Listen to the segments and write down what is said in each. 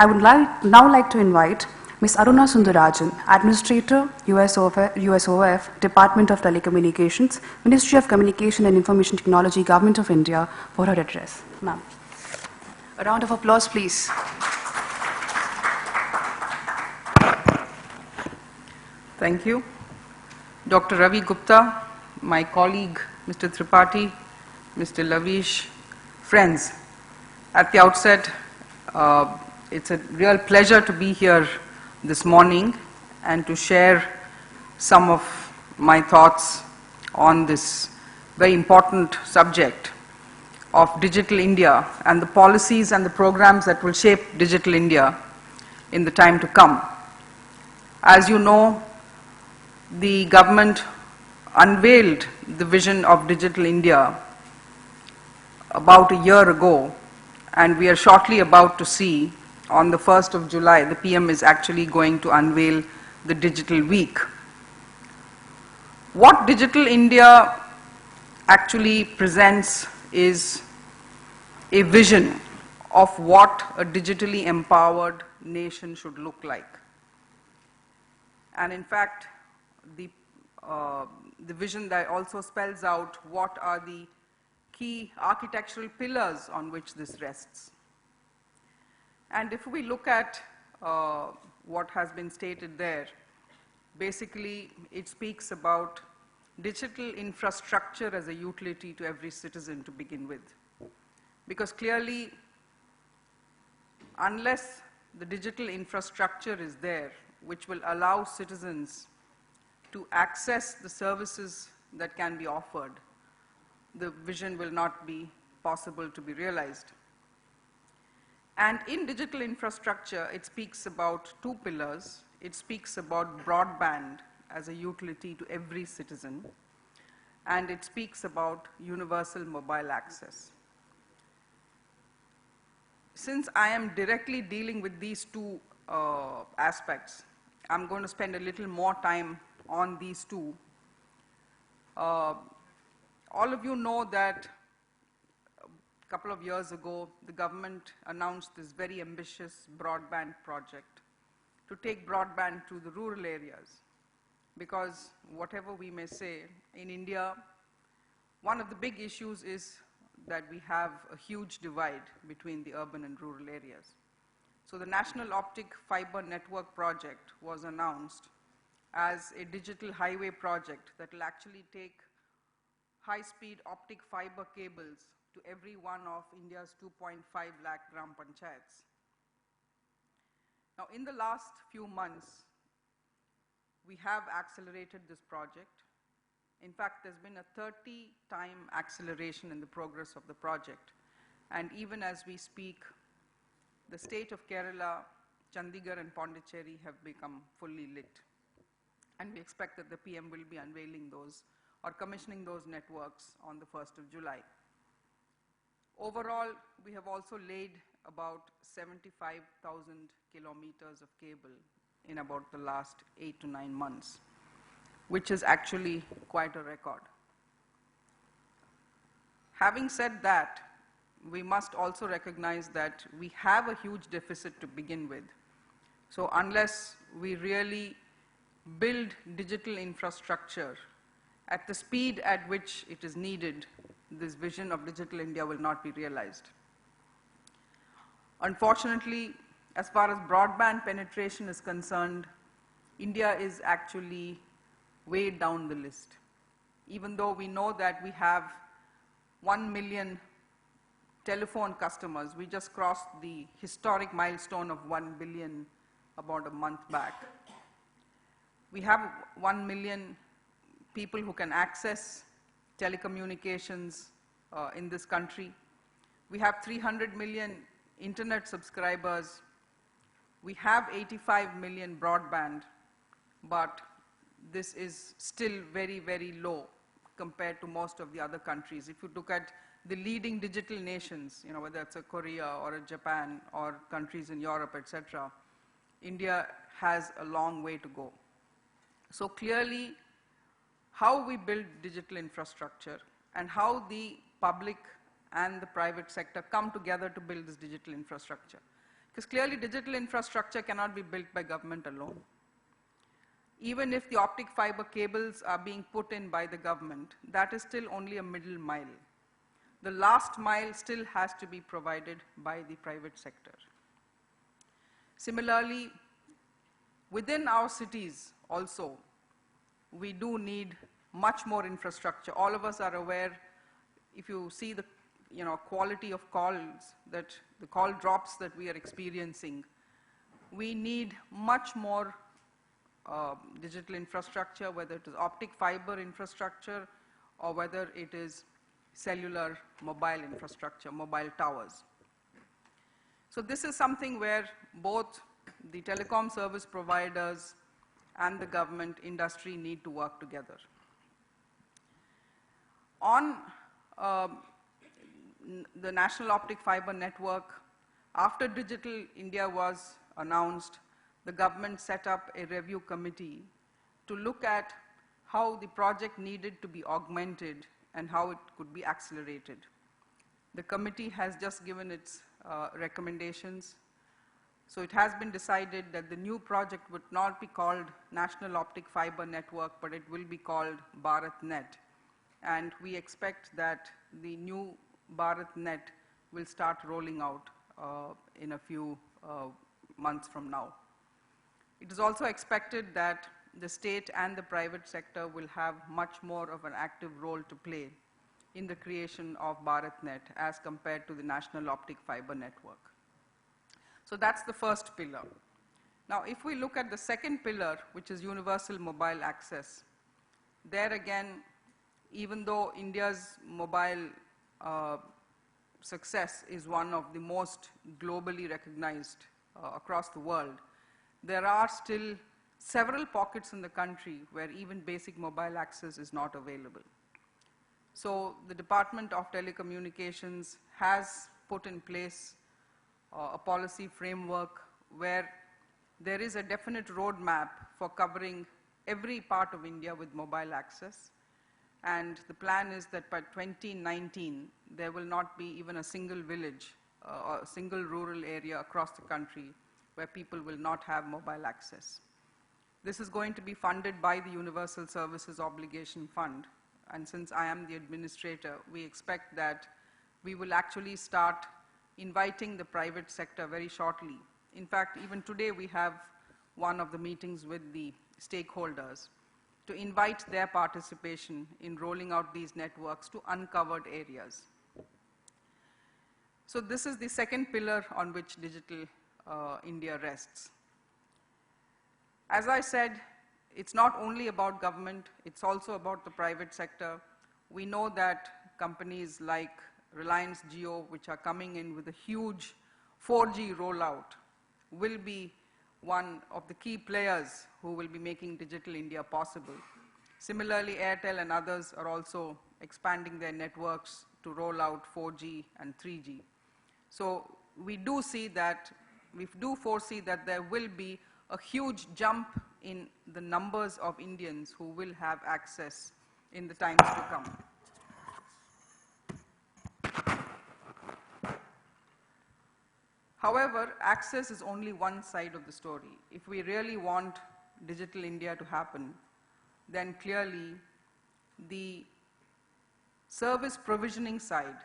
I would now like to invite Ms. Aruna Sundarajan, Administrator, USOF, Department of Telecommunications, Ministry of Communication and Information Technology, Government of India, for her address. Ma'am. A round of applause, please. Thank you. Dr. Ravi Gupta, my colleague, Mr. Tripathi, Mr. Lavish, friends, at the outset, it's a real pleasure to be here this morning and to share some of my thoughts on this very important subject of Digital India and the policies and the programs that will shape Digital India in the time to come. As you know, the government unveiled the vision of Digital India about a year ago, and we are shortly about to see on the 1st of July, the PM is actually going to unveil the Digital Week. What Digital India actually presents is a vision of what a digitally empowered nation should look like. And in fact, the vision that also spells out what are the key architectural pillars on which this rests. And if we look at what has been stated there, basically it speaks about digital infrastructure as a utility to every citizen to begin with. Because clearly, unless the digital infrastructure is there, which will allow citizens to access the services that can be offered, the vision will not be possible to be realized. And in digital infrastructure, it speaks about two pillars. It speaks about broadband as a utility to every citizen, and it speaks about universal mobile access. Since I am directly dealing with these two aspects, I'm going to spend a little more time on these two. All of you know that a couple of years ago, the government announced this very ambitious broadband project to take broadband to the rural areas. Because whatever we may say, in India, one of the big issues is that we have a huge divide between the urban and rural areas. So the National Optic Fiber Network project was announced as a digital highway project that will actually take high-speed optic fiber cables to every one of India's 2.5 lakh gram panchayats. Now, in the last few months, we have accelerated this project. In fact, there's been a 30-time acceleration in the progress of the project. And even as we speak, the state of Kerala, Chandigarh and Pondicherry have become fully lit. And we expect that the PM will be unveiling those or commissioning those networks on the 1st of July. Overall, we have also laid about 75,000 kilometers of cable in about the last 8 to 9 months, which is actually quite a record. Having said that, we must also recognize that we have a huge deficit to begin with. So unless we really build digital infrastructure at the speed at which it is needed, this vision of Digital India will not be realized. Unfortunately, as far as broadband penetration is concerned, India is actually way down the list. Even though we know that we have 1 million telephone customers, we just crossed the historic milestone of 1 billion about a month back. We have 1 million people who can access telecommunications in this country. We have 300 million internet subscribers. We have 85 million broadband, but this is still very, very low compared to most of the other countries. If you look at the leading digital nations, whether it's a Korea or a Japan or countries in Europe, etc., India has a long way to go. So clearly, how we build digital infrastructure and how the public and the private sector come together to build this digital infrastructure. Because clearly digital infrastructure cannot be built by government alone. Even if the optic fiber cables are being put in by the government, that is still only a middle mile. The last mile still has to be provided by the private sector. Similarly, within our cities also, we do need much more infrastructure. All of us are aware, if you see the quality of calls, that the call drops that we are experiencing, we need much more digital infrastructure, whether it is optic fiber infrastructure or whether it is cellular mobile infrastructure, mobile towers. So this is something where both the telecom service providers and the government industry need to work together. On the National Optic Fiber Network, after Digital India was announced, the government set up a review committee to look at how the project needed to be augmented and how it could be accelerated. The committee has just given its recommendations. So it has been decided that the new project would not be called National Optic Fiber Network, but it will be called BharatNet. And we expect that the new BharatNet will start rolling out in a few months from now. It is also expected that the state and the private sector will have much more of an active role to play in the creation of BharatNet as compared to the National Optic Fiber Network. So that's the first pillar. Now, if we look at the second pillar, which is universal mobile access, there again, even though India's mobile success is one of the most globally recognized across the world, there are still several pockets in the country where even basic mobile access is not available. So the Department of Telecommunications has put in place a policy framework where there is a definite roadmap for covering every part of India with mobile access. And the plan is that by 2019, there will not be even a single village or a single rural area across the country where people will not have mobile access. This is going to be funded by the Universal Services Obligation Fund. And since I am the administrator, we expect that we will actually start inviting the private sector very shortly. In fact, even today we have one of the meetings with the stakeholders to invite their participation in rolling out these networks to uncovered areas. So this is the second pillar on which Digital India rests. As I said, it's not only about government, it's also about the private sector. We know that companies like Reliance Jio, which are coming in with a huge 4G rollout, will be one of the key players who will be making Digital India possible. Similarly, Airtel and others are also expanding their networks to roll out 4G and 3G. So we do foresee that there will be a huge jump in the numbers of Indians who will have access in the times to come. However, access is only one side of the story. If we really want Digital India to happen, then clearly the service provisioning side,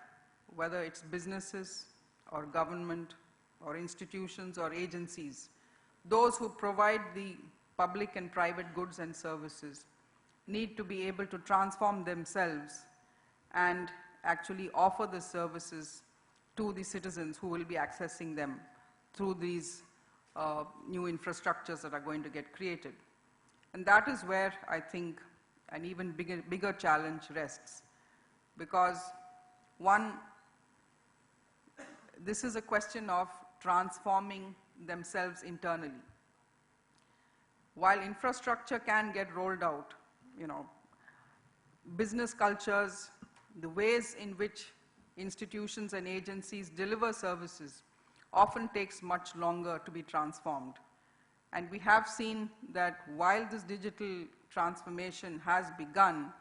whether it's businesses or government or institutions or agencies, those who provide the public and private goods and services need to be able to transform themselves and actually offer the services to the citizens who will be accessing them through these new infrastructures that are going to get created. And that is where I think an even bigger challenge rests. Because one, this is a question of transforming themselves internally. While infrastructure can get rolled out, business cultures, the ways in which institutions and agencies deliver services often takes much longer to be transformed. And we have seen that while this digital transformation has begun,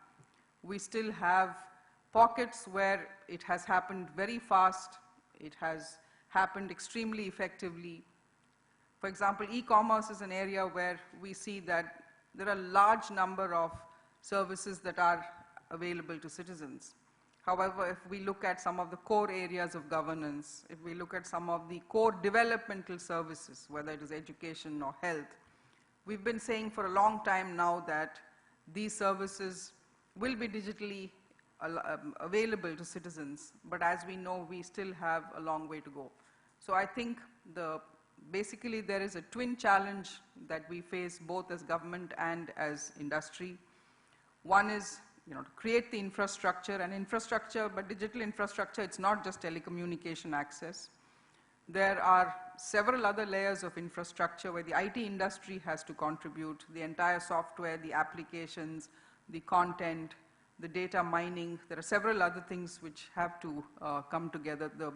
we still have pockets where it has happened very fast, it has happened extremely effectively. For example, e-commerce is an area where we see that there are a large number of services that are available to citizens. However, if we look at some of the core areas of governance, if we look at some of the core developmental services, whether it is education or health, we've been saying for a long time now that these services will be digitally available to citizens, but as we know, we still have a long way to go. So I think basically there is a twin challenge that we face both as government and as industry. One is to create the infrastructure, and infrastructure, but digital infrastructure, it's not just telecommunication access. There are several other layers of infrastructure where the IT industry has to contribute, the entire software, the applications, the content, the data mining. There are several other things which have to come together, the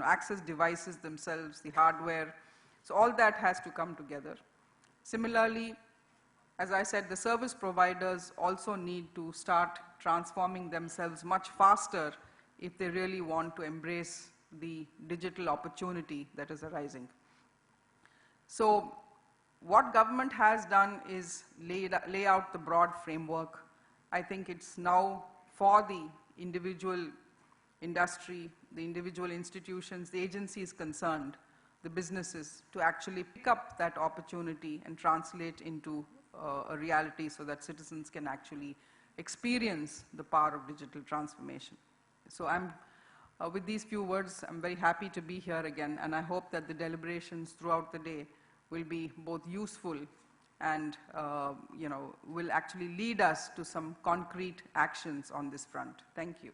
access devices themselves, the hardware. So all that has to come together. Similarly, as I said, the service providers also need to start transforming themselves much faster if they really want to embrace the digital opportunity that is arising. So what government has done is lay out the broad framework. I think it's now for the individual industry, the individual institutions, the agencies concerned, the businesses, to actually pick up that opportunity and translate into a reality so that citizens can actually experience the power of digital transformation. So with these few words, I'm very happy to be here again, and I hope that the deliberations throughout the day will be both useful and will actually lead us to some concrete actions on this front. Thank you.